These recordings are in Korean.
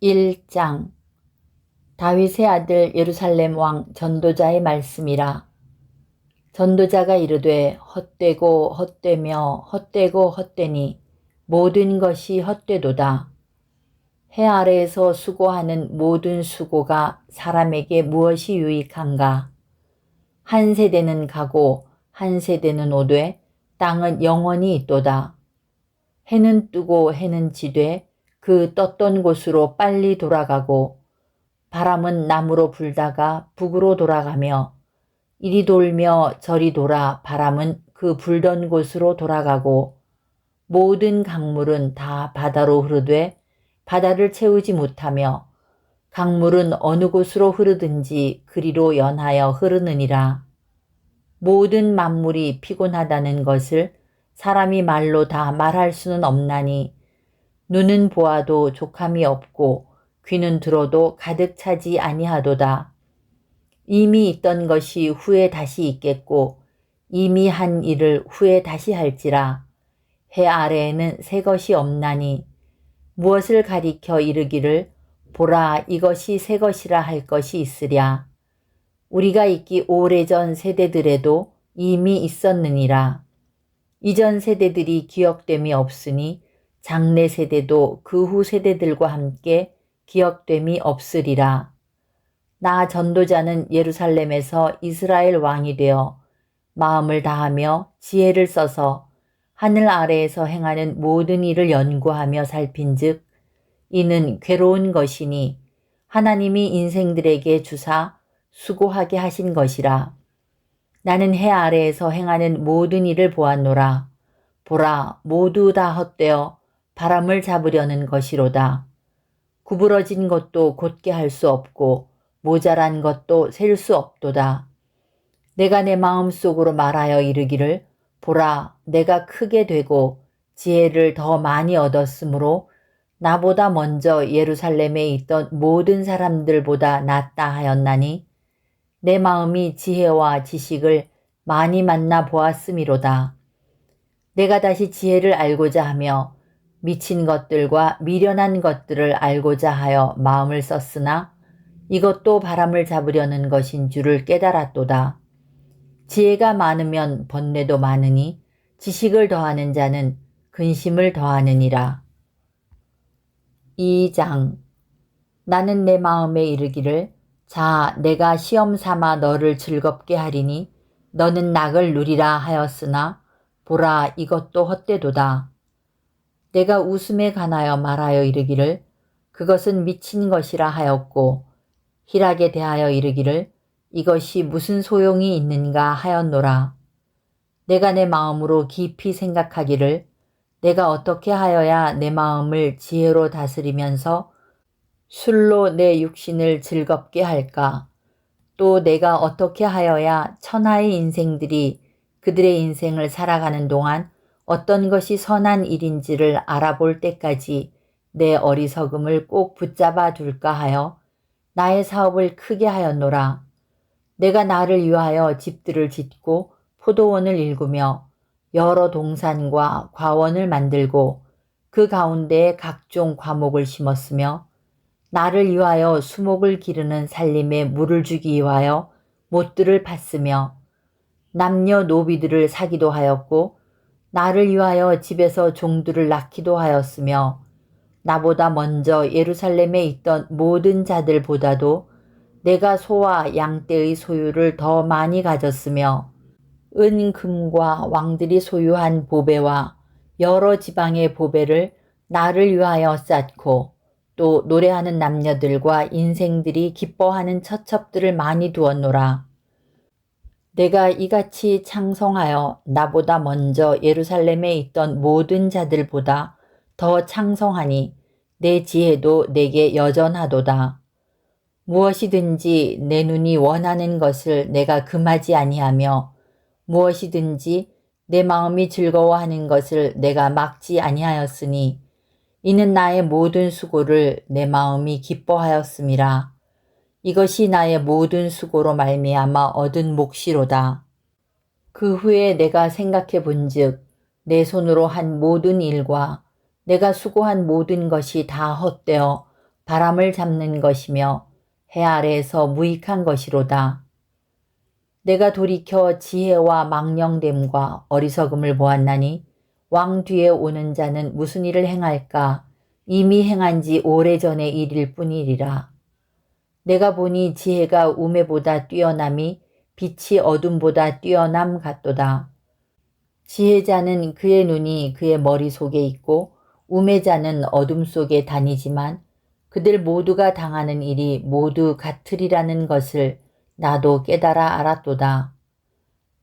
1장 다윗의 아들 예루살렘 왕 전도자의 말씀이라. 전도자가 이르되 헛되고 헛되며 헛되고 헛되니 모든 것이 헛되도다. 해 아래에서 수고하는 모든 수고가 사람에게 무엇이 유익한가? 한 세대는 가고 한 세대는 오되 땅은 영원히 있도다. 해는 뜨고 해는 지되 그 떴던 곳으로 빨리 돌아가고 바람은 남으로 불다가 북으로 돌아가며 이리 돌며 저리 돌아 바람은 그 불던 곳으로 돌아가고 모든 강물은 다 바다로 흐르되 바다를 채우지 못하며 강물은 어느 곳으로 흐르든지 그리로 연하여 흐르느니라. 모든 만물이 피곤하다는 것을 사람이 말로 다 말할 수는 없나니 눈은 보아도 족함이 없고 귀는 들어도 가득 차지 아니하도다. 이미 있던 것이 후에 다시 있겠고 이미 한 일을 후에 다시 할지라. 해 아래에는 새 것이 없나니 무엇을 가리켜 이르기를 보라 이것이 새 것이라 할 것이 있으랴. 우리가 있기 오래전 세대들에도 이미 있었느니라. 이전 세대들이 기억됨이 없으니 장래 세대도 그 후 세대들과 함께 기억됨이 없으리라. 나 전도자는 예루살렘에서 이스라엘 왕이 되어 마음을 다하며 지혜를 써서 하늘 아래에서 행하는 모든 일을 연구하며 살핀즉 이는 괴로운 것이니 하나님이 인생들에게 주사 수고하게 하신 것이라. 나는 해 아래에서 행하는 모든 일을 보았노라. 보라 모두 다 헛되어 바람을 잡으려는 것이로다. 구부러진 것도 곧게 할 수 없고 모자란 것도 셀 수 없도다. 내가 내 마음속으로 말하여 이르기를 보라 내가 크게 되고 지혜를 더 많이 얻었으므로 나보다 먼저 예루살렘에 있던 모든 사람들보다 낫다 하였나니 내 마음이 지혜와 지식을 많이 만나 보았음이로다. 내가 다시 지혜를 알고자 하며 미친 것들과 미련한 것들을 알고자 하여 마음을 썼으나 이것도 바람을 잡으려는 것인 줄을 깨달았도다. 지혜가 많으면 번뇌도 많으니 지식을 더하는 자는 근심을 더하느니라. 2장 나는 내 마음에 이르기를 자 내가 시험 삼아 너를 즐겁게 하리니 너는 낙을 누리라 하였으나 보라 이것도 헛되도다. 내가 웃음에 관하여 말하여 이르기를 그것은 미친 것이라 하였고 희락에 대하여 이르기를 이것이 무슨 소용이 있는가 하였노라. 내가 내 마음으로 깊이 생각하기를 내가 어떻게 하여야 내 마음을 지혜로 다스리면서 술로 내 육신을 즐겁게 할까? 또 내가 어떻게 하여야 천하의 인생들이 그들의 인생을 살아가는 동안 어떤 것이 선한 일인지를 알아볼 때까지 내 어리석음을 꼭 붙잡아 둘까 하여 나의 사업을 크게 하였노라. 내가 나를 위하여 집들을 짓고 포도원을 일구며 여러 동산과 과원을 만들고 그 가운데에 각종 과목을 심었으며 나를 위하여 수목을 기르는 살림에 물을 주기 위하여 못들을 팠으며 남녀 노비들을 사기도 하였고 나를 위하여 집에서 종들을 낳기도 하였으며 나보다 먼저 예루살렘에 있던 모든 자들보다도 내가 소와 양떼의 소유를 더 많이 가졌으며 은, 금과 왕들이 소유한 보배와 여러 지방의 보배를 나를 위하여 쌓고 또 노래하는 남녀들과 인생들이 기뻐하는 처첩들을 많이 두었노라. 내가 이같이 창성하여 나보다 먼저 예루살렘에 있던 모든 자들보다 더 창성하니 내 지혜도 내게 여전하도다. 무엇이든지 내 눈이 원하는 것을 내가 금하지 아니하며 무엇이든지 내 마음이 즐거워하는 것을 내가 막지 아니하였으니 이는 나의 모든 수고를 내 마음이 기뻐하였음이라. 이것이 나의 모든 수고로 말미암아 얻은 몫이로다. 그 후에 내가 생각해 본즉 내 손으로 한 모든 일과 내가 수고한 모든 것이 다 헛되어 바람을 잡는 것이며 해 아래에서 무익한 것이로다. 내가 돌이켜 지혜와 망령됨과 어리석음을 보았나니 왕 뒤에 오는 자는 무슨 일을 행할까? 이미 행한 지 오래전의 일일 뿐이리라. 내가 보니 지혜가 우매보다 뛰어남이 빛이 어둠보다 뛰어남 같도다. 지혜자는 그의 눈이 그의 머릿속에 있고 우매자는 어둠 속에 다니지만 그들 모두가 당하는 일이 모두 같으리라는 것을 나도 깨달아 알았도다.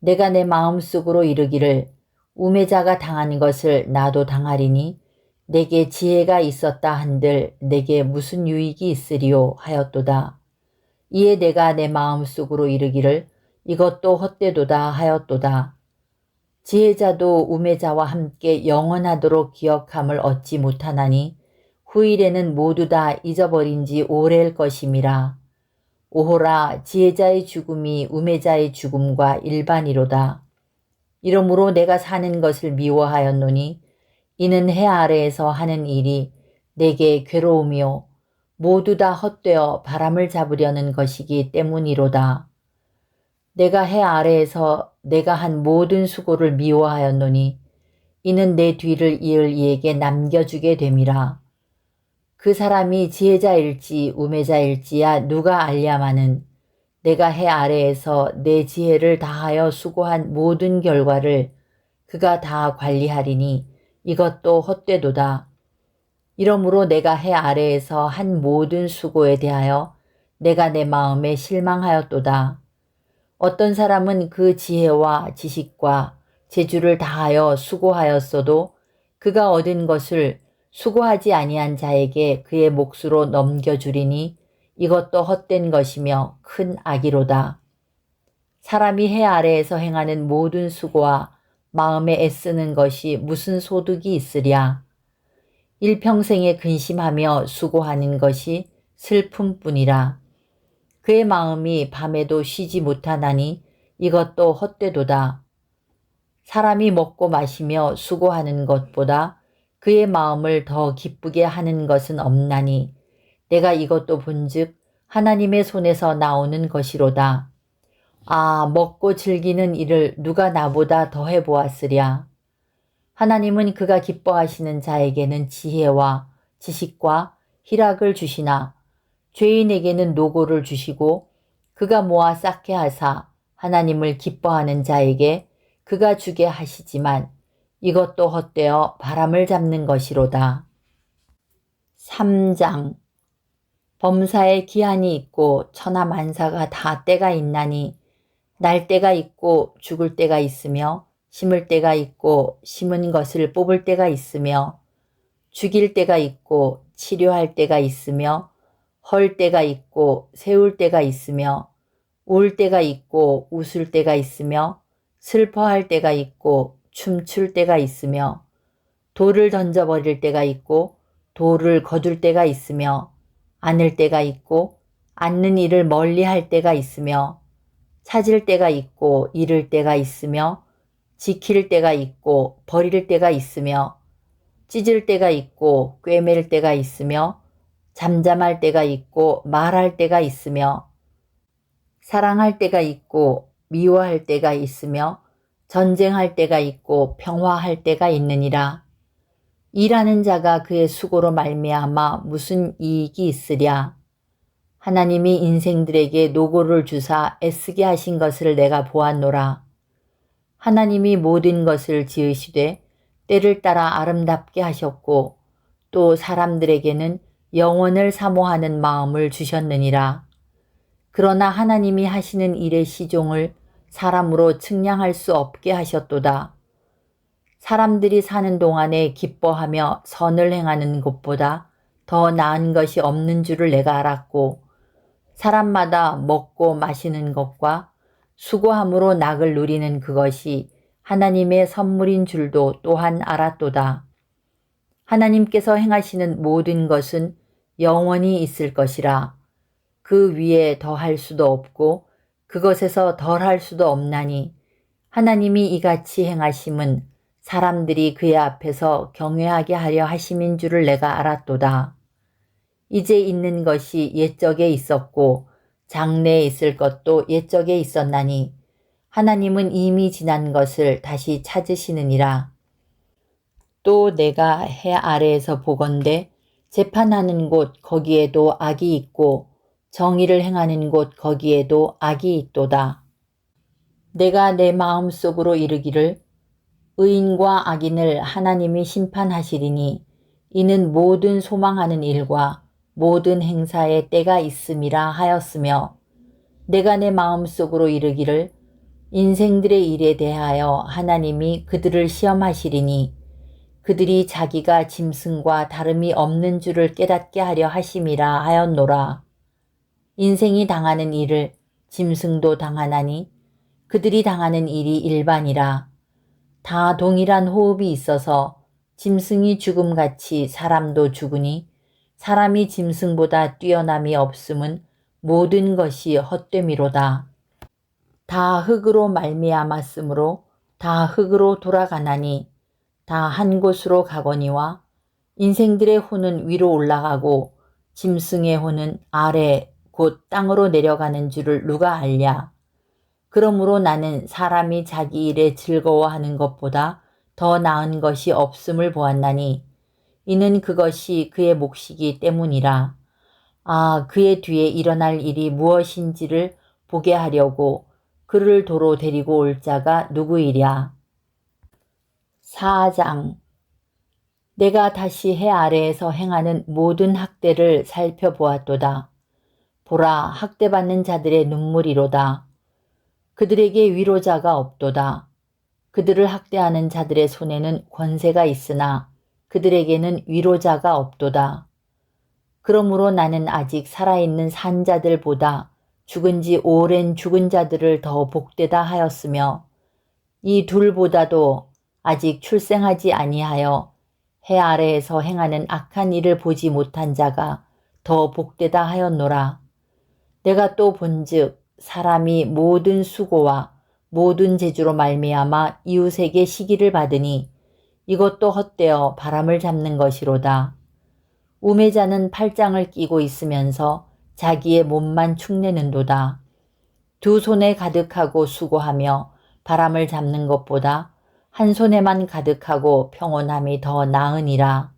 내가 내 마음속으로 이르기를 우매자가 당한 것을 나도 당하리니 내게 지혜가 있었다 한들 내게 무슨 유익이 있으리요 하였도다. 이에 내가 내 마음속으로 이르기를 이것도 헛되도다 하였도다. 지혜자도 우매자와 함께 영원하도록 기억함을 얻지 못하나니 후일에는 모두 다 잊어버린 지 오래일 것임이라. 오호라 지혜자의 죽음이 우매자의 죽음과 일반이로다. 이러므로 내가 사는 것을 미워하였노니 이는 해 아래에서 하는 일이 내게 괴로움이요 모두 다 헛되어 바람을 잡으려는 것이기 때문이로다. 내가 해 아래에서 내가 한 모든 수고를 미워하였노니 이는 내 뒤를 이을 이에게 남겨주게 됨이라. 그 사람이 지혜자일지 우매자일지야 누가 알랴마는 내가 해 아래에서 내 지혜를 다하여 수고한 모든 결과를 그가 다 관리하리니 이것도 헛되도다. 이러므로 내가 해 아래에서 한 모든 수고에 대하여 내가 내 마음에 실망하였도다. 어떤 사람은 그 지혜와 지식과 재주를 다하여 수고하였어도 그가 얻은 것을 수고하지 아니한 자에게 그의 몫으로 넘겨주리니 이것도 헛된 것이며 큰 악이로다. 사람이 해 아래에서 행하는 모든 수고와 마음에 애쓰는 것이 무슨 소득이 있으랴. 일평생에 근심하며 수고하는 것이 슬픔뿐이라. 그의 마음이 밤에도 쉬지 못하나니 이것도 헛되도다. 사람이 먹고 마시며 수고하는 것보다 그의 마음을 더 기쁘게 하는 것은 없나니 내가 이것도 본즉 하나님의 손에서 나오는 것이로다. 아, 먹고 즐기는 일을 누가 나보다 더 해보았으랴. 하나님은 그가 기뻐하시는 자에게는 지혜와 지식과 희락을 주시나 죄인에게는 노고를 주시고 그가 모아 쌓게 하사 하나님을 기뻐하는 자에게 그가 주게 하시지만 이것도 헛되어 바람을 잡는 것이로다. 3장 범사에 기한이 있고 천하만사가 다 때가 있나니 날 때가 있고 죽을 때가 있으며 심을 때가 있고 심은 것을 뽑을 때가 있으며 죽일 때가 있고 치료할 때가 있으며 헐 때가 있고 세울 때가 있으며 울 때가 있고 웃을 때가 있으며 슬퍼할 때가 있고 춤출 때가 있으며 돌을 던져버릴 때가 있고 돌을 거둘 때가 있으며 안을 때가 있고 앉는 일을 멀리할 때가 있으며 찾을 때가 있고 잃을 때가 있으며 지킬 때가 있고 버릴 때가 있으며 찢을 때가 있고 꿰맬 때가 있으며 잠잠할 때가 있고 말할 때가 있으며 사랑할 때가 있고 미워할 때가 있으며 전쟁할 때가 있고 평화할 때가 있느니라. 일하는 자가 그의 수고로 말미암아 무슨 이익이 있으랴. 하나님이 인생들에게 노고를 주사 애쓰게 하신 것을 내가 보았노라. 하나님이 모든 것을 지으시되 때를 따라 아름답게 하셨고 또 사람들에게는 영원을 사모하는 마음을 주셨느니라. 그러나 하나님이 하시는 일의 시종을 사람으로 측량할 수 없게 하셨도다. 사람들이 사는 동안에 기뻐하며 선을 행하는 것보다 더 나은 것이 없는 줄을 내가 알았고 사람마다 먹고 마시는 것과 수고함으로 낙을 누리는 그것이 하나님의 선물인 줄도 또한 알았도다. 하나님께서 행하시는 모든 것은 영원히 있을 것이라. 그 위에 더할 수도 없고 그것에서 덜할 수도 없나니 하나님이 이같이 행하심은 사람들이 그의 앞에서 경외하게 하려 하심인 줄을 내가 알았도다. 이제 있는 것이 옛적에 있었고 장래에 있을 것도 옛적에 있었나니 하나님은 이미 지난 것을 다시 찾으시느니라. 또 내가 해 아래에서 보건대 재판하는 곳 거기에도 악이 있고 정의를 행하는 곳 거기에도 악이 있도다. 내가 내 마음속으로 이르기를 의인과 악인을 하나님이 심판하시리니 이는 모든 소망하는 일과 모든 행사에 때가 있음이라 하였으며 내가 내 마음속으로 이르기를 인생들의 일에 대하여 하나님이 그들을 시험하시리니 그들이 자기가 짐승과 다름이 없는 줄을 깨닫게 하려 하심이라 하였노라. 인생이 당하는 일을 짐승도 당하나니 그들이 당하는 일이 일반이라. 다 동일한 호흡이 있어서 짐승이 죽음같이 사람도 죽으니 사람이 짐승보다 뛰어남이 없음은 모든 것이 헛됨이로다. 다 흙으로 말미암았으므로 다 흙으로 돌아가나니 다 한 곳으로 가거니와 인생들의 혼은 위로 올라가고 짐승의 혼은 아래 곧 땅으로 내려가는 줄을 누가 알랴. 그러므로 나는 사람이 자기 일에 즐거워하는 것보다 더 나은 것이 없음을 보았나니 이는 그것이 그의 몫이기 때문이라. 아, 그의 뒤에 일어날 일이 무엇인지를 보게 하려고 그를 도로 데리고 올 자가 누구이랴. 4장. 내가 다시 해 아래에서 행하는 모든 학대를 살펴보았도다. 보라, 학대받는 자들의 눈물이로다. 그들에게 위로자가 없도다. 그들을 학대하는 자들의 손에는 권세가 있으나 그들에게는 위로자가 없도다. 그러므로 나는 아직 살아있는 산 자들보다 죽은 지 오랜 죽은 자들을 더 복되다 하였으며 이 둘보다도 아직 출생하지 아니하여 해 아래에서 행하는 악한 일을 보지 못한 자가 더 복되다 하였노라. 내가 또 본즉 사람이 모든 수고와 모든 재주로 말미암아 이웃에게 시기를 받으니 이것도 헛되어 바람을 잡는 것이로다. 우매자는 팔짱을 끼고 있으면서 자기의 몸만 축내는도다. 두 손에 가득하고 수고하며 바람을 잡는 것보다 한 손에만 가득하고 평온함이 더 나으니라.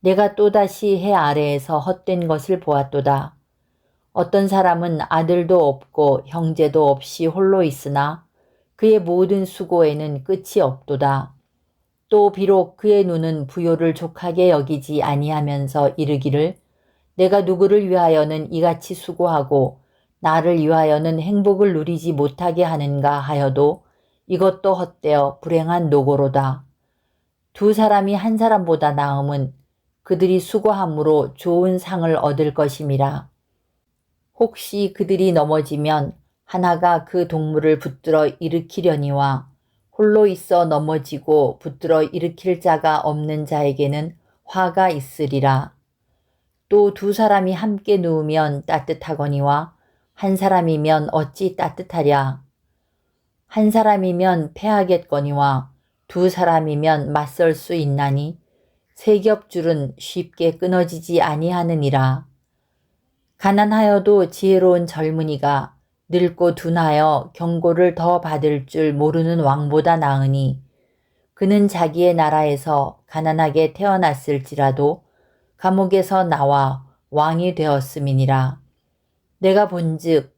내가 또다시 해 아래에서 헛된 것을 보았도다. 어떤 사람은 아들도 없고 형제도 없이 홀로 있으나 그의 모든 수고에는 끝이 없도다. 또 비록 그의 눈은 부요를 족하게 여기지 아니하면서 이르기를 내가 누구를 위하여는 이같이 수고하고 나를 위하여는 행복을 누리지 못하게 하는가 하여도 이것도 헛되어 불행한 노고로다. 두 사람이 한 사람보다 나음은 그들이 수고함으로 좋은 상을 얻을 것임이라. 혹시 그들이 넘어지면 하나가 그 동물을 붙들어 일으키려니와 홀로 있어 넘어지고 붙들어 일으킬 자가 없는 자에게는 화가 있으리라. 또 두 사람이 함께 누우면 따뜻하거니와 한 사람이면 어찌 따뜻하랴. 한 사람이면 패하겠거니와 두 사람이면 맞설 수 있나니 세 겹줄은 쉽게 끊어지지 아니하느니라. 가난하여도 지혜로운 젊은이가 늙고 둔하여 경고를 더 받을 줄 모르는 왕보다 나으니 그는 자기의 나라에서 가난하게 태어났을지라도 감옥에서 나와 왕이 되었음이니라. 내가 본즉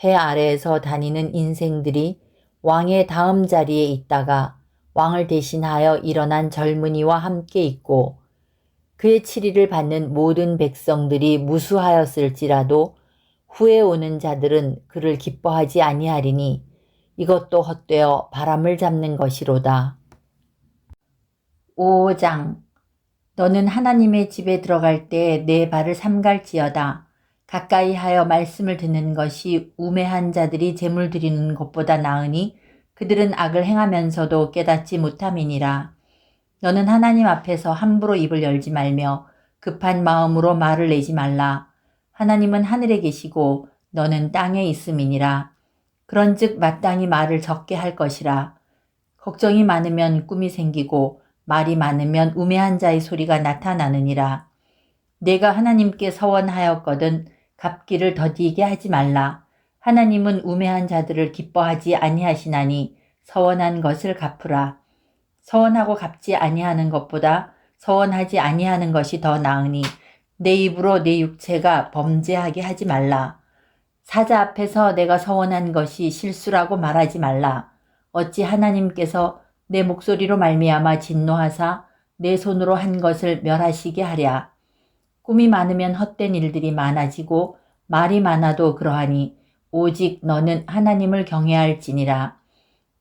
해 아래에서 다니는 인생들이 왕의 다음 자리에 있다가 왕을 대신하여 일어난 젊은이와 함께 있고 그의 치리를 받는 모든 백성들이 무수하였을지라도 후에 오는 자들은 그를 기뻐하지 아니하리니 이것도 헛되어 바람을 잡는 것이로다. 5장. 너는 하나님의 집에 들어갈 때 내 발을 삼갈지어다. 가까이 하여 말씀을 듣는 것이 우매한 자들이 제물 드리는 것보다 나으니 그들은 악을 행하면서도 깨닫지 못함이니라. 너는 하나님 앞에서 함부로 입을 열지 말며 급한 마음으로 말을 내지 말라. 하나님은 하늘에 계시고 너는 땅에 있음이니라. 그런즉 마땅히 말을 적게 할 것이라. 걱정이 많으면 꿈이 생기고 말이 많으면 우매한 자의 소리가 나타나느니라. 내가 하나님께 서원하였거든 갚기를 더디게 하지 말라. 하나님은 우매한 자들을 기뻐하지 아니하시나니 서원한 것을 갚으라. 서원하고 갚지 아니하는 것보다 서원하지 아니하는 것이 더 나으니 내 입으로 내 육체가 범죄하게 하지 말라. 사자 앞에서 내가 서원한 것이 실수라고 말하지 말라. 어찌 하나님께서 내 목소리로 말미암아 진노하사 내 손으로 한 것을 멸하시게 하랴. 꿈이 많으면 헛된 일들이 많아지고 말이 많아도 그러하니 오직 너는 하나님을 경외할지니라.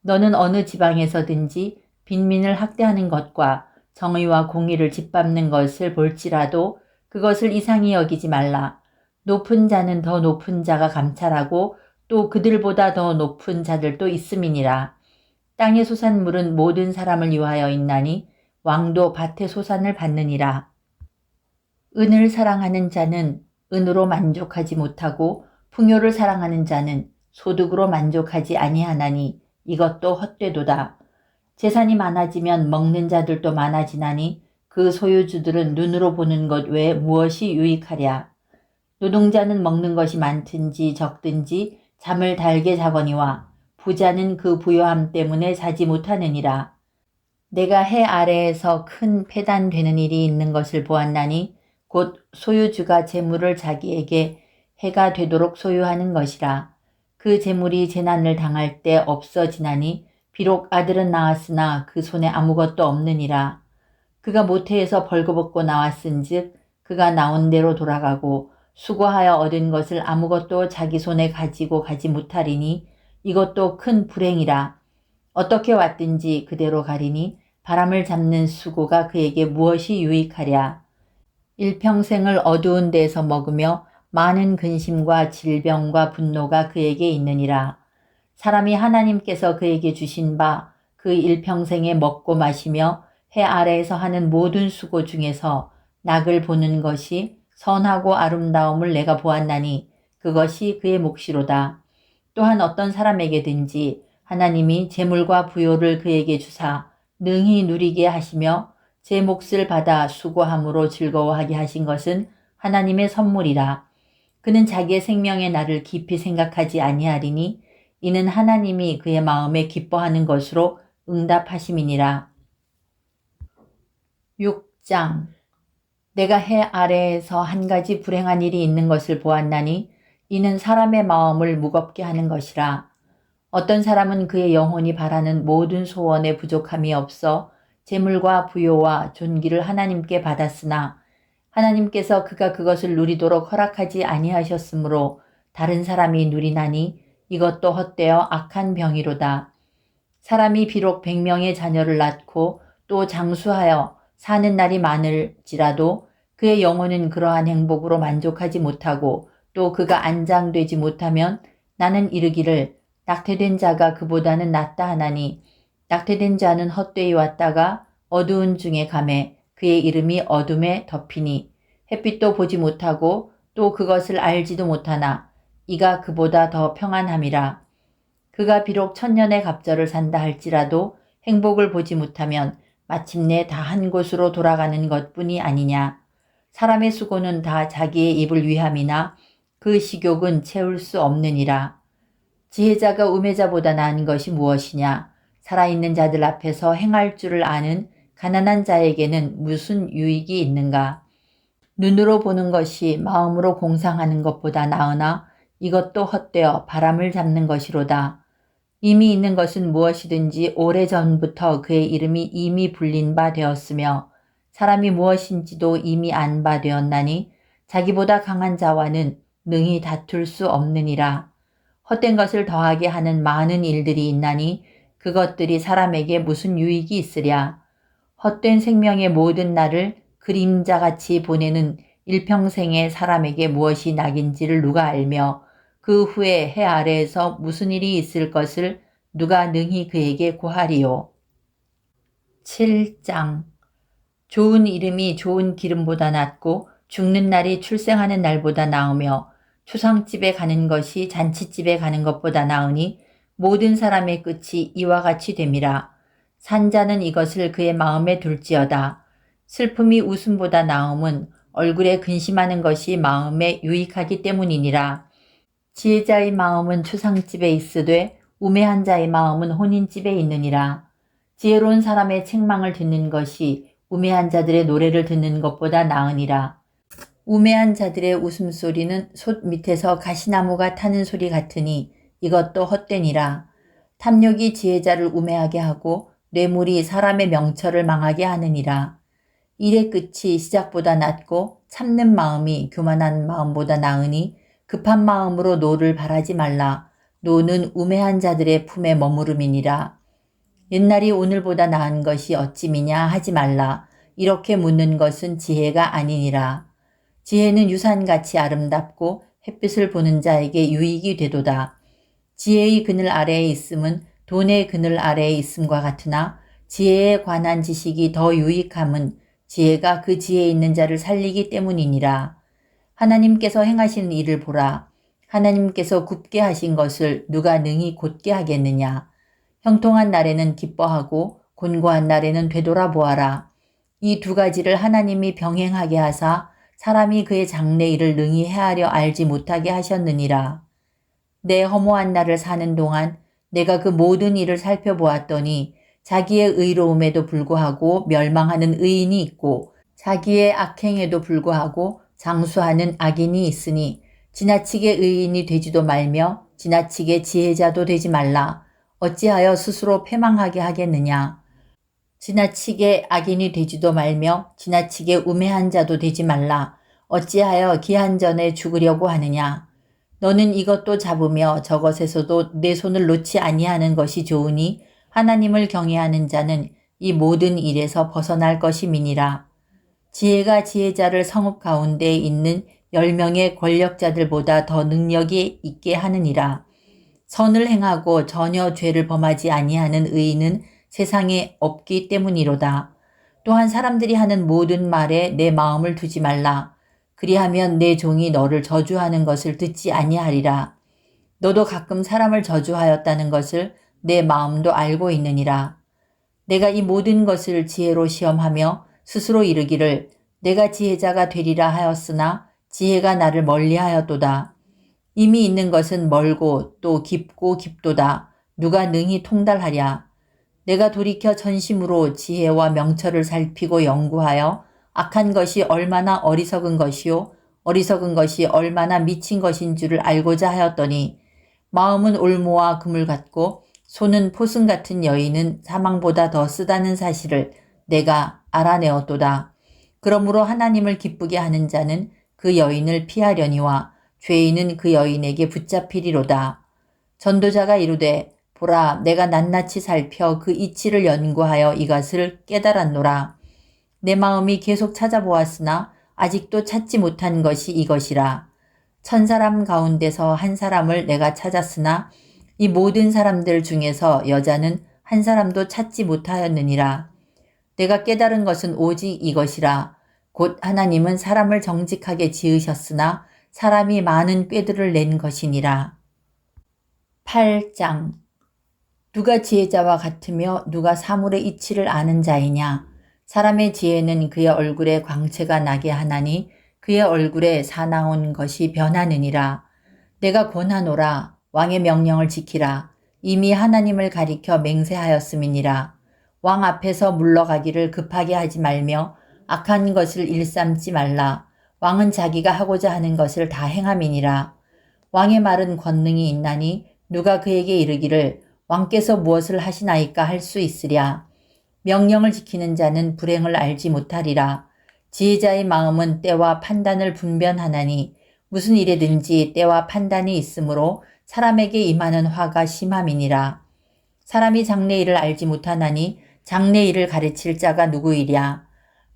너는 어느 지방에서든지 빈민을 학대하는 것과 정의와 공의를 짓밟는 것을 볼지라도 그것을 이상히 여기지 말라. 높은 자는 더 높은 자가 감찰하고 또 그들보다 더 높은 자들도 있음이니라. 땅의 소산물은 모든 사람을 위하여 있나니 왕도 밭의 소산을 받느니라. 은을 사랑하는 자는 은으로 만족하지 못하고 풍요를 사랑하는 자는 소득으로 만족하지 아니하나니 이것도 헛되도다. 재산이 많아지면 먹는 자들도 많아지나니 그 소유주들은 눈으로 보는 것 외에 무엇이 유익하랴. 노동자는 먹는 것이 많든지 적든지 잠을 달게 자거니와 부자는 그 부요함 때문에 자지 못하느니라. 내가 해 아래에서 큰 패단되는 일이 있는 것을 보았나니 곧 소유주가 재물을 자기에게 해가 되도록 소유하는 것이라. 그 재물이 재난을 당할 때 없어지나니 비록 아들은 낳았으나 그 손에 아무것도 없느니라. 그가 모태에서 벌거벗고 나왔은즉 그가 나온 대로 돌아가고 수고하여 얻은 것을 아무것도 자기 손에 가지고 가지 못하리니 이것도 큰 불행이라. 어떻게 왔든지 그대로 가리니 바람을 잡는 수고가 그에게 무엇이 유익하랴. 일평생을 어두운 데에서 먹으며 많은 근심과 질병과 분노가 그에게 있느니라. 사람이 하나님께서 그에게 주신 바 그 일평생에 먹고 마시며 해 아래에서 하는 모든 수고 중에서 낙을 보는 것이 선하고 아름다움을 내가 보았나니 그것이 그의 몫이로다. 또한 어떤 사람에게든지 하나님이 재물과 부요를 그에게 주사 능히 누리게 하시며 제 몫을 받아 수고함으로 즐거워하게 하신 것은 하나님의 선물이라. 그는 자기의 생명의 날을 깊이 생각하지 아니하리니 이는 하나님이 그의 마음에 기뻐하는 것으로 응답하심이니라. 6장. 내가 해 아래에서 한 가지 불행한 일이 있는 것을 보았나니 이는 사람의 마음을 무겁게 하는 것이라. 어떤 사람은 그의 영혼이 바라는 모든 소원에 부족함이 없어 재물과 부요와 존귀를 하나님께 받았으나 하나님께서 그가 그것을 누리도록 허락하지 아니하셨으므로 다른 사람이 누리나니 이것도 헛되어 악한 병이로다. 사람이 비록 100명의 자녀를 낳고 또 장수하여 사는 날이 많을지라도 그의 영혼은 그러한 행복으로 만족하지 못하고 또 그가 안장되지 못하면 나는 이르기를 낙태된 자가 그보다는 낫다 하나니 낙태된 자는 헛되이 왔다가 어두운 중에 가매 그의 이름이 어둠에 덮이니 햇빛도 보지 못하고 또 그것을 알지도 못하나 이가 그보다 더 평안함이라. 그가 비록 1000년의 갑절을 산다 할지라도 행복을 보지 못하면 마침내 다 한 곳으로 돌아가는 것뿐이 아니냐. 사람의 수고는 다 자기의 입을 위함이나 그 식욕은 채울 수 없느니라. 지혜자가 우매자보다 나은 것이 무엇이냐. 살아있는 자들 앞에서 행할 줄을 아는 가난한 자에게는 무슨 유익이 있는가. 눈으로 보는 것이 마음으로 공상하는 것보다 나으나 이것도 헛되어 바람을 잡는 것이로다. 이미 있는 것은 무엇이든지 오래전부터 그의 이름이 이미 불린 바 되었으며 사람이 무엇인지도 이미 안 바 되었나니 자기보다 강한 자와는 능히 다툴 수 없느니라. 헛된 것을 더하게 하는 많은 일들이 있나니 그것들이 사람에게 무슨 유익이 있으랴. 헛된 생명의 모든 날을 그림자같이 보내는 일평생의 사람에게 무엇이 낙인지를 누가 알며 그 후에 해 아래에서 무슨 일이 있을 것을 누가 능히 그에게 고하리요. 7장. 좋은 이름이 좋은 기름보다 낫고 죽는 날이 출생하는 날보다 나으며 추상집에 가는 것이 잔치집에 가는 것보다 나으니 모든 사람의 끝이 이와 같이 됨이라. 산자는 이것을 그의 마음에 둘지어다. 슬픔이 웃음보다 나음은 얼굴에 근심하는 것이 마음에 유익하기 때문이니라. 지혜자의 마음은 추상집에 있으되 우매한 자의 마음은 혼인집에 있느니라. 지혜로운 사람의 책망을 듣는 것이 우매한 자들의 노래를 듣는 것보다 나으니라. 우매한 자들의 웃음소리는 솥 밑에서 가시나무가 타는 소리 같으니 이것도 헛되니라. 탐욕이 지혜자를 우매하게 하고 뇌물이 사람의 명철을 망하게 하느니라. 일의 끝이 시작보다 낫고 참는 마음이 교만한 마음보다 나으니 급한 마음으로 노를 바라지 말라. 노는 우매한 자들의 품에 머무름이니라. 옛날이 오늘보다 나은 것이 어찌미냐 하지 말라. 이렇게 묻는 것은 지혜가 아니니라. 지혜는 유산같이 아름답고 햇빛을 보는 자에게 유익이 되도다. 지혜의 그늘 아래에 있음은 돈의 그늘 아래에 있음과 같으나 지혜에 관한 지식이 더 유익함은 지혜가 그 지혜에 있는 자를 살리기 때문이니라. 하나님께서 행하시는 일을 보라. 하나님께서 굽게 하신 것을 누가 능히 곧게 하겠느냐. 형통한 날에는 기뻐하고 곤고한 날에는 되돌아보아라. 이 두 가지를 하나님이 병행하게 하사 사람이 그의 장래 일을 능히 헤아려 알지 못하게 하셨느니라. 내 허무한 날을 사는 동안 내가 그 모든 일을 살펴보았더니 자기의 의로움에도 불구하고 멸망하는 의인이 있고 자기의 악행에도 불구하고 장수하는 악인이 있으니 지나치게 의인이 되지도 말며 지나치게 지혜자도 되지 말라. 어찌하여 스스로 패망하게 하겠느냐. 지나치게 악인이 되지도 말며 지나치게 우매한 자도 되지 말라. 어찌하여 기한 전에 죽으려고 하느냐. 너는 이것도 잡으며 저것에서도 내 손을 놓지 아니하는 것이 좋으니 하나님을 경외하는 자는 이 모든 일에서 벗어날 것임이니라. 지혜가 지혜자를 성읍 가운데 있는 10명의 권력자들보다 더 능력이 있게 하느니라. 선을 행하고 전혀 죄를 범하지 아니하는 의인은 세상에 없기 때문이로다. 또한 사람들이 하는 모든 말에 내 마음을 두지 말라. 그리하면 내 종이 너를 저주하는 것을 듣지 아니하리라. 너도 가끔 사람을 저주하였다는 것을 내 마음도 알고 있느니라. 내가 이 모든 것을 지혜로 시험하며 스스로 이르기를 내가 지혜자가 되리라 하였으나 지혜가 나를 멀리하였도다. 이미 있는 것은 멀고 또 깊고 깊도다. 누가 능히 통달하랴. 내가 돌이켜 전심으로 지혜와 명철을 살피고 연구하여 악한 것이 얼마나 어리석은 것이요 어리석은 것이 얼마나 미친 것인 줄을 알고자 하였더니 마음은 올무와 금을 같고 손은 포승 같은 여인은 사망보다 더 쓰다는 사실을 내가 알아내었도다. 그러므로 하나님을 기쁘게 하는 자는 그 여인을 피하려니와 죄인은 그 여인에게 붙잡히리로다. 전도자가 이르되 보라 내가 낱낱이 살펴 그 이치를 연구하여 이것을 깨달았노라. 내 마음이 계속 찾아보았으나 아직도 찾지 못한 것이 이것이라. 1000사람 가운데서 한 사람을 내가 찾았으나 이 모든 사람들 중에서 여자는 한 사람도 찾지 못하였느니라. 내가 깨달은 것은 오직 이것이라. 곧 하나님은 사람을 정직하게 지으셨으나 사람이 많은 꾀들을 낸 것이니라. 8장. 누가 지혜자와 같으며 누가 사물의 이치를 아는 자이냐. 사람의 지혜는 그의 얼굴에 광채가 나게 하나니 그의 얼굴에 사나운 것이 변하느니라. 내가 권하노라. 왕의 명령을 지키라. 이미 하나님을 가리켜 맹세하였음이니라. 왕 앞에서 물러가기를 급하게 하지 말며 악한 것을 일삼지 말라. 왕은 자기가 하고자 하는 것을 다 행함이니라. 왕의 말은 권능이 있나니 누가 그에게 이르기를 왕께서 무엇을 하시나이까 할 수 있으랴. 명령을 지키는 자는 불행을 알지 못하리라. 지혜자의 마음은 때와 판단을 분별하나니 무슨 일에든지 때와 판단이 있으므로 사람에게 임하는 화가 심함이니라. 사람이 장래일을 알지 못하나니 장래일을 가르칠 자가 누구이랴.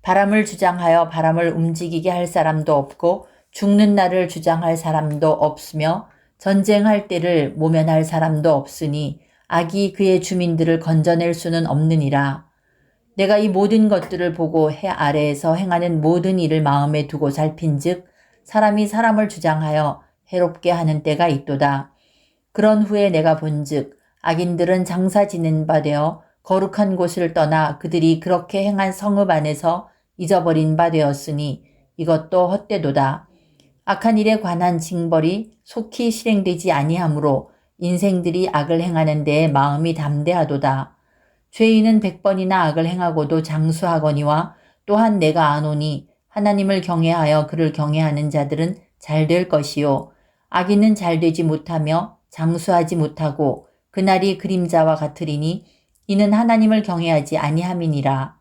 바람을 주장하여 바람을 움직이게 할 사람도 없고 죽는 날을 주장할 사람도 없으며 전쟁할 때를 모면할 사람도 없으니 악이 그의 주민들을 건져낼 수는 없느니라. 내가 이 모든 것들을 보고 해 아래에서 행하는 모든 일을 마음에 두고 살핀즉 사람이 사람을 주장하여 해롭게 하는 때가 있도다. 그런 후에 내가 본즉 악인들은 장사 지는 바 되어 거룩한 곳을 떠나 그들이 그렇게 행한 성읍 안에서 잊어버린 바 되었으니 이것도 헛되도다. 악한 일에 관한 징벌이 속히 실행되지 아니하므로 인생들이 악을 행하는 데에 마음이 담대하도다. 죄인은 100번이나 악을 행하고도 장수하거니와 또한 내가 아노니 하나님을 경외하여 그를 경외하는 자들은 잘 될 것이요 악인은 잘 되지 못하며 장수하지 못하고 그날이 그림자와 같으리니 이는 하나님을 경외하지 아니함이니라.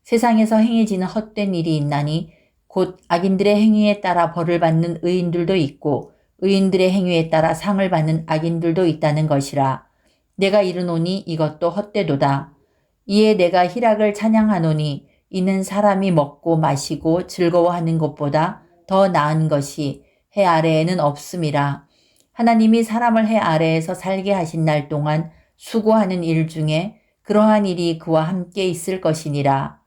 세상에서 행해지는 헛된 일이 있나니 곧 악인들의 행위에 따라 벌을 받는 의인들도 있고 의인들의 행위에 따라 상을 받는 악인들도 있다는 것이라. 내가 이르노니 이것도 헛되도다. 이에 내가 희락을 찬양하노니 이는 사람이 먹고 마시고 즐거워하는 것보다 더 나은 것이 해 아래에는 없음이라. 하나님이 사람을 해 아래에서 살게 하신 날 동안 수고하는 일 중에 그러한 일이 그와 함께 있을 것이니라.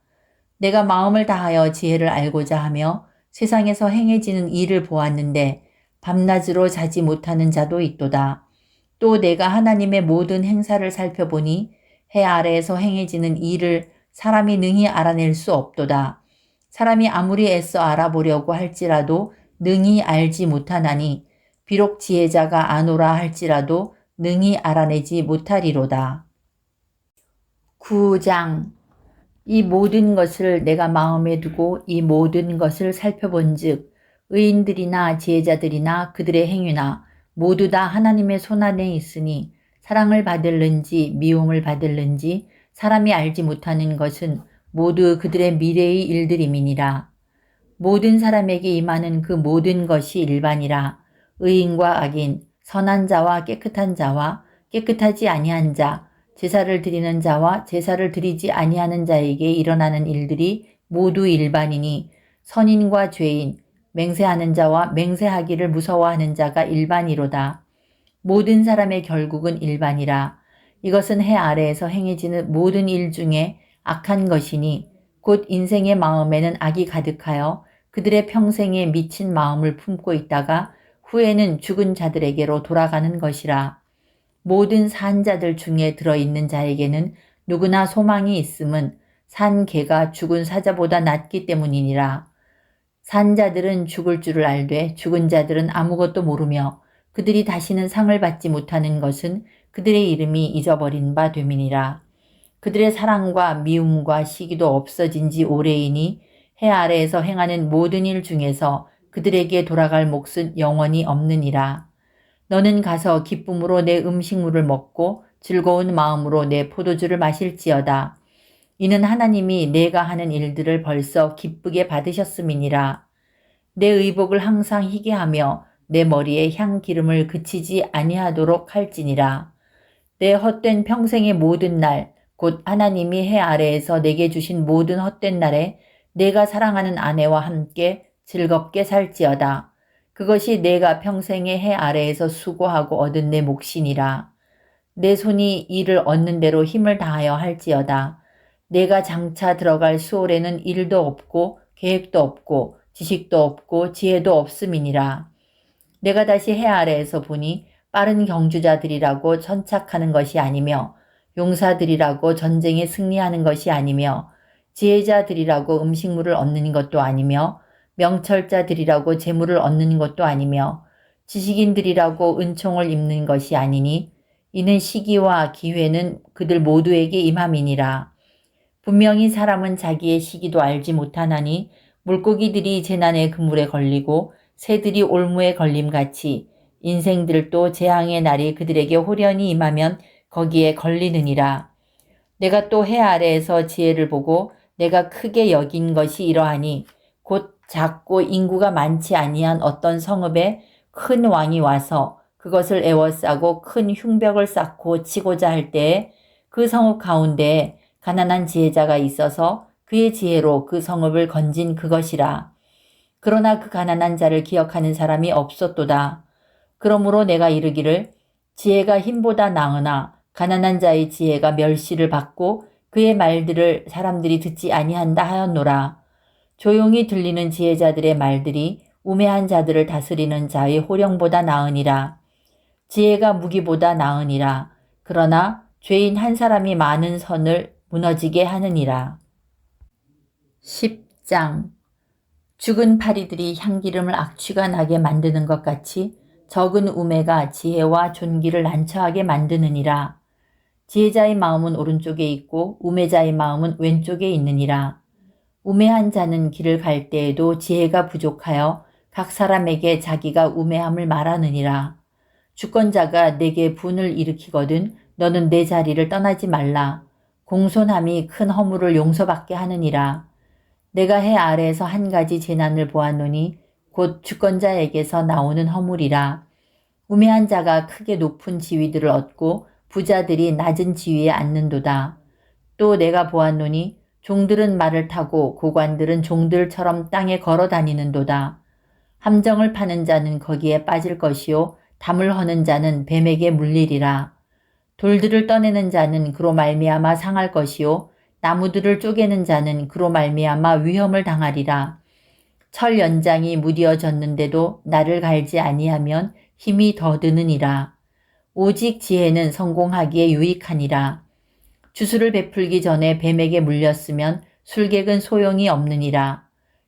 내가 마음을 다하여 지혜를 알고자 하며 세상에서 행해지는 일을 보았는데 밤낮으로 자지 못하는 자도 있도다. 또 내가 하나님의 모든 행사를 살펴보니 해 아래에서 행해지는 일을 사람이 능히 알아낼 수 없도다. 사람이 아무리 애써 알아보려고 할지라도 능히 알지 못하나니 비록 지혜자가 아노라 할지라도 능히 알아내지 못하리로다. 9장. 이 모든 것을 내가 마음에 두고 이 모든 것을 살펴본즉 의인들이나 지혜자들이나 그들의 행위나 모두 다 하나님의 손안에 있으니 사랑을 받을는지 미움을 받을는지 사람이 알지 못하는 것은 모두 그들의 미래의 일들임이니라. 모든 사람에게 임하는 그 모든 것이 일반이라. 의인과 악인, 선한 자와 깨끗한 자와 깨끗하지 아니한 자, 제사를 드리는 자와 제사를 드리지 아니하는 자에게 일어나는 일들이 모두 일반이니 선인과 죄인, 맹세하는 자와 맹세하기를 무서워하는 자가 일반이로다. 모든 사람의 결국은 일반이라. 이것은 해 아래에서 행해지는 모든 일 중에 악한 것이니 곧 인생의 마음에는 악이 가득하여 그들의 평생에 미친 마음을 품고 있다가 후에는 죽은 자들에게로 돌아가는 것이라. 모든 산 자들 중에 들어있는 자에게는 누구나 소망이 있음은 산 개가 죽은 사자보다 낫기 때문이니라. 산 자들은 죽을 줄을 알되 죽은 자들은 아무것도 모르며 그들이 다시는 상을 받지 못하는 것은 그들의 이름이 잊어버린 바 됨이니라. 그들의 사랑과 미움과 시기도 없어진 지 오래이니 해 아래에서 행하는 모든 일 중에서 그들에게 돌아갈 몫은 영원히 없느니라. 너는 가서 기쁨으로 내 음식물을 먹고 즐거운 마음으로 내 포도주를 마실지어다. 이는 하나님이 내가 하는 일들을 벌써 기쁘게 받으셨음이니라. 내 의복을 항상 희게 하며 내 머리에 향기름을 그치지 아니하도록 할지니라. 내 헛된 평생의 모든 날, 곧 하나님이 해 아래에서 내게 주신 모든 헛된 날에 내가 사랑하는 아내와 함께 즐겁게 살지어다. 그것이 내가 평생의 해 아래에서 수고하고 얻은 내 몫이니라. 내 손이 이를 얻는 대로 힘을 다하여 할지어다. 내가 장차 들어갈 수월에는 일도 없고 계획도 없고 지식도 없고 지혜도 없음이니라. 내가 다시 해 아래에서 보니 빠른 경주자들이라고 천착하는 것이 아니며 용사들이라고 전쟁에 승리하는 것이 아니며 지혜자들이라고 음식물을 얻는 것도 아니며 명철자들이라고 재물을 얻는 것도 아니며 지식인들이라고 은총을 입는 것이 아니니 이는 시기와 기회는 그들 모두에게 임함이니라. 분명히 사람은 자기의 시기도 알지 못하나니 물고기들이 재난의 그물에 걸리고 새들이 올무에 걸림같이 인생들도 재앙의 날이 그들에게 호련히 임하면 거기에 걸리느니라. 내가 또 해 아래에서 지혜를 보고 내가 크게 여긴 것이 이러하니 곧 작고 인구가 많지 아니한 어떤 성읍에 큰 왕이 와서 그것을 에워싸고 큰 흉벽을 쌓고 치고자 할 때에 그 성읍 가운데에 가난한 지혜자가 있어서 그의 지혜로 그 성읍을 건진 그것이라. 그러나 그 가난한 자를 기억하는 사람이 없었도다. 그러므로 내가 이르기를 지혜가 힘보다 나으나 가난한 자의 지혜가 멸시를 받고 그의 말들을 사람들이 듣지 아니한다 하였노라. 조용히 들리는 지혜자들의 말들이 우매한 자들을 다스리는 자의 호령보다 나으니라. 지혜가 무기보다 나으니라. 그러나 죄인 한 사람이 많은 선을 무너지게 하느니라. 10장. 죽은 파리들이 향기름을 악취가 나게 만드는 것 같이 적은 우매가 지혜와 존귀를 난처하게 만드느니라. 지혜자의 마음은 오른쪽에 있고 우매자의 마음은 왼쪽에 있느니라. 우매한 자는 길을 갈 때에도 지혜가 부족하여 각 사람에게 자기가 우매함을 말하느니라. 주권자가 내게 분을 일으키거든 너는 내 자리를 떠나지 말라. 공손함이 큰 허물을 용서받게 하느니라. 내가 해 아래에서 한 가지 재난을 보았노니 곧 주권자에게서 나오는 허물이라. 우매한 자가 크게 높은 지위들을 얻고 부자들이 낮은 지위에 앉는도다. 또 내가 보았노니 종들은 말을 타고 고관들은 종들처럼 땅에 걸어 다니는도다. 함정을 파는 자는 거기에 빠질 것이요 담을 허는 자는 뱀에게 물리리라. 돌들을 떠내는 자는 그로 말미암아 상할 것이요 나무들을 쪼개는 자는 그로 말미암아 위험을 당하리라. 철 연장이 무디어졌는데도 나를 갈지 아니하면 힘이 더 드느니라. 오직 지혜는 성공하기에 유익하니라. 주술을 베풀기 전에 뱀에게 물렸으면 술객은 소용이 없느니라.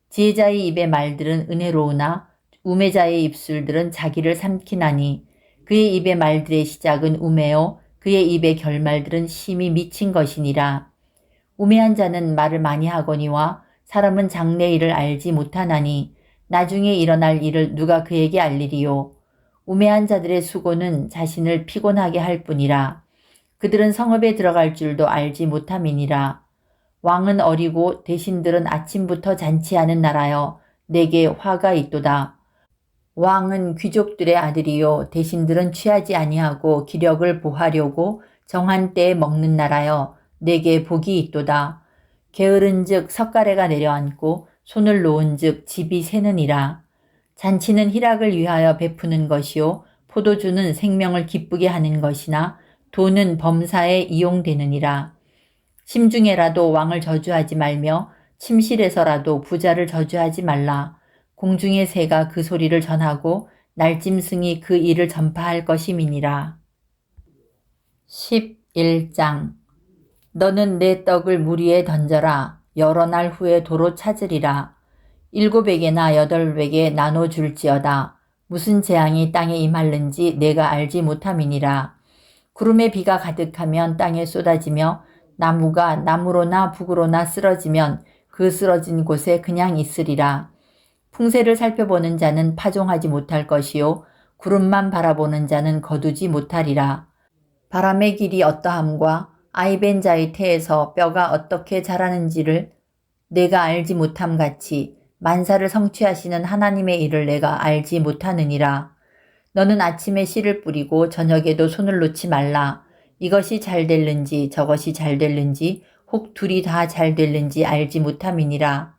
지혜자의 입의 말들은 은혜로우나 우매자의 입술들은 자기를 삼키나니 그의 입의 말들의 시작은 우매요 그의 입의 결말들은 심히 미친 것이니라. 우매한 자는 말을 많이 하거니와 사람은 장래 일을 알지 못하나니 나중에 일어날 일을 누가 그에게 알리리요. 우매한 자들의 수고는 자신을 피곤하게 할 뿐이라. 그들은 성읍에 들어갈 줄도 알지 못함이니라. 왕은 어리고 대신들은 아침부터 잔치하는 나라여 내게 화가 있도다. 왕은 귀족들의 아들이요 대신들은 취하지 아니하고 기력을 보하려고 정한 때에 먹는 나라여 내게 복이 있도다. 게으른즉 석가래가 내려앉고 손을 놓은즉 집이 새느니라. 잔치는 희락을 위하여 베푸는 것이요 포도주는 생명을 기쁘게 하는 것이나 돈은 범사에 이용되느니라. 심중에라도 왕을 저주하지 말며 침실에서라도 부자를 저주하지 말라. 공중의 새가 그 소리를 전하고 날짐승이 그 일을 전파할 것임이니라. 11장 너는 내 떡을 물 위에 던져라. 여러 날 후에 도로 찾으리라. 7에게나 8에게 나눠줄지어다. 무슨 재앙이 땅에 임할는지 내가 알지 못함이니라. 구름에 비가 가득하면 땅에 쏟아지며 나무가 나무로나 북으로나 쓰러지면 그 쓰러진 곳에 그냥 있으리라. 풍세를 살펴보는 자는 파종하지 못할 것이요 구름만 바라보는 자는 거두지 못하리라. 바람의 길이 어떠함과 아이벤 자의 태에서 뼈가 어떻게 자라는지를 내가 알지 못함 같이 만사를 성취하시는 하나님의 일을 내가 알지 못하느니라. 너는 아침에 씨를 뿌리고 저녁에도 손을 놓지 말라. 이것이 잘 될는지 저것이 잘 될는지 혹 둘이 다 잘 될는지 알지 못함이니라.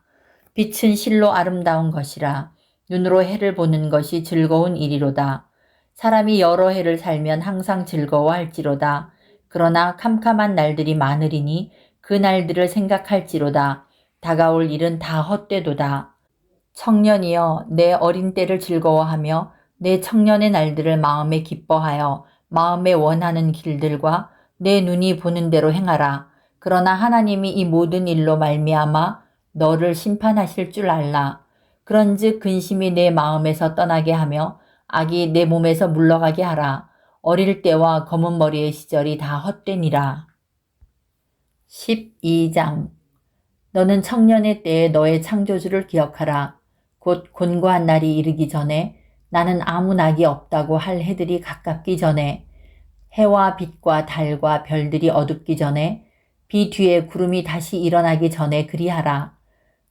빛은 실로 아름다운 것이라. 눈으로 해를 보는 것이 즐거운 일이로다. 사람이 여러 해를 살면 항상 즐거워할지로다. 그러나 캄캄한 날들이 많으리니 그 날들을 생각할지로다. 다가올 일은 다 헛되도다. 청년이여 내 어린 때를 즐거워하며 내 청년의 날들을 마음에 기뻐하여 마음에 원하는 길들과 내 눈이 보는 대로 행하라. 그러나 하나님이 이 모든 일로 말미암아 너를 심판하실 줄 알라. 그런즉 근심이 내 마음에서 떠나게 하며 악이 내 몸에서 물러가게 하라. 어릴 때와 검은 머리의 시절이 다 헛되니라. 12장 너는 청년의 때에 너의 창조주를 기억하라. 곧 곤고한 날이 이르기 전에 나는 아무 낙이 없다고 할 해들이 가깝기 전에 해와 빛과 달과 별들이 어둡기 전에 비 뒤에 구름이 다시 일어나기 전에 그리하라.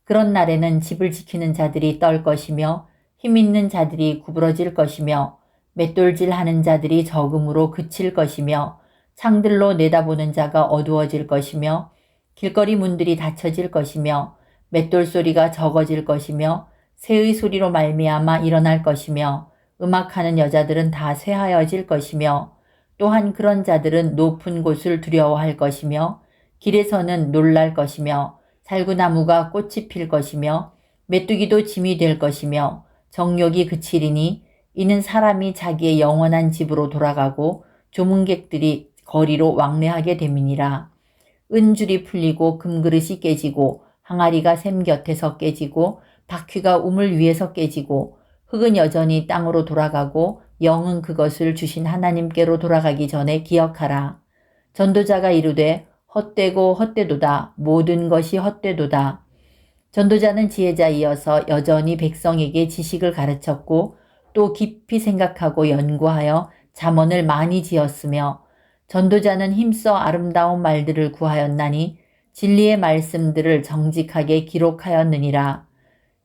그런 날에는 집을 지키는 자들이 떨 것이며 힘있는 자들이 구부러질 것이며 맷돌질하는 자들이 적음으로 그칠 것이며 창들로 내다보는 자가 어두워질 것이며 길거리 문들이 닫혀질 것이며 맷돌 소리가 적어질 것이며 새의 소리로 말미암아 일어날 것이며 음악하는 여자들은 다 쇠하여질 것이며 또한 그런 자들은 높은 곳을 두려워할 것이며 길에서는 놀랄 것이며 살구나무가 꽃이 필 것이며 메뚜기도 짐이 될 것이며 정욕이 그치리니 이는 사람이 자기의 영원한 집으로 돌아가고 조문객들이 거리로 왕래하게 됨이니라. 은줄이 풀리고 금그릇이 깨지고 항아리가 샘 곁에서 깨지고 바퀴가 우물 위에서 깨지고 흙은 여전히 땅으로 돌아가고 영은 그것을 주신 하나님께로 돌아가기 전에 기억하라. 전도자가 이르되 헛되고 헛되도다. 모든 것이 헛되도다. 전도자는 지혜자이어서 여전히 백성에게 지식을 가르쳤고 또 깊이 생각하고 연구하여 잠언을 많이 지었으며 전도자는 힘써 아름다운 말들을 구하였나니 진리의 말씀들을 정직하게 기록하였느니라.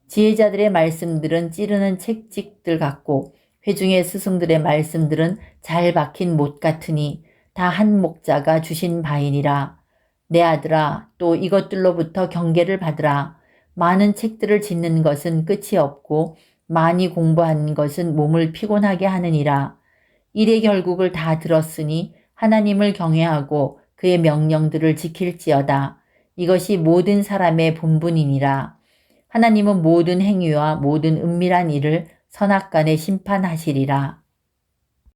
지혜자들의 말씀들은 찌르는 책찍들 같고 회중의 스승들의 말씀들은 잘 박힌 못 같으니 다 한 목자가 주신 바이니라. 내 아들아, 또 이것들로부터 경계를 받으라. 많은 책들을 짓는 것은 끝이 없고 많이 공부한 것은 몸을 피곤하게 하느니라. 일의 결국을 다 들었으니 하나님을 경외하고 그의 명령들을 지킬지어다. 이것이 모든 사람의 본분이니라. 하나님은 모든 행위와 모든 은밀한 일을 선악간에 심판하시리라.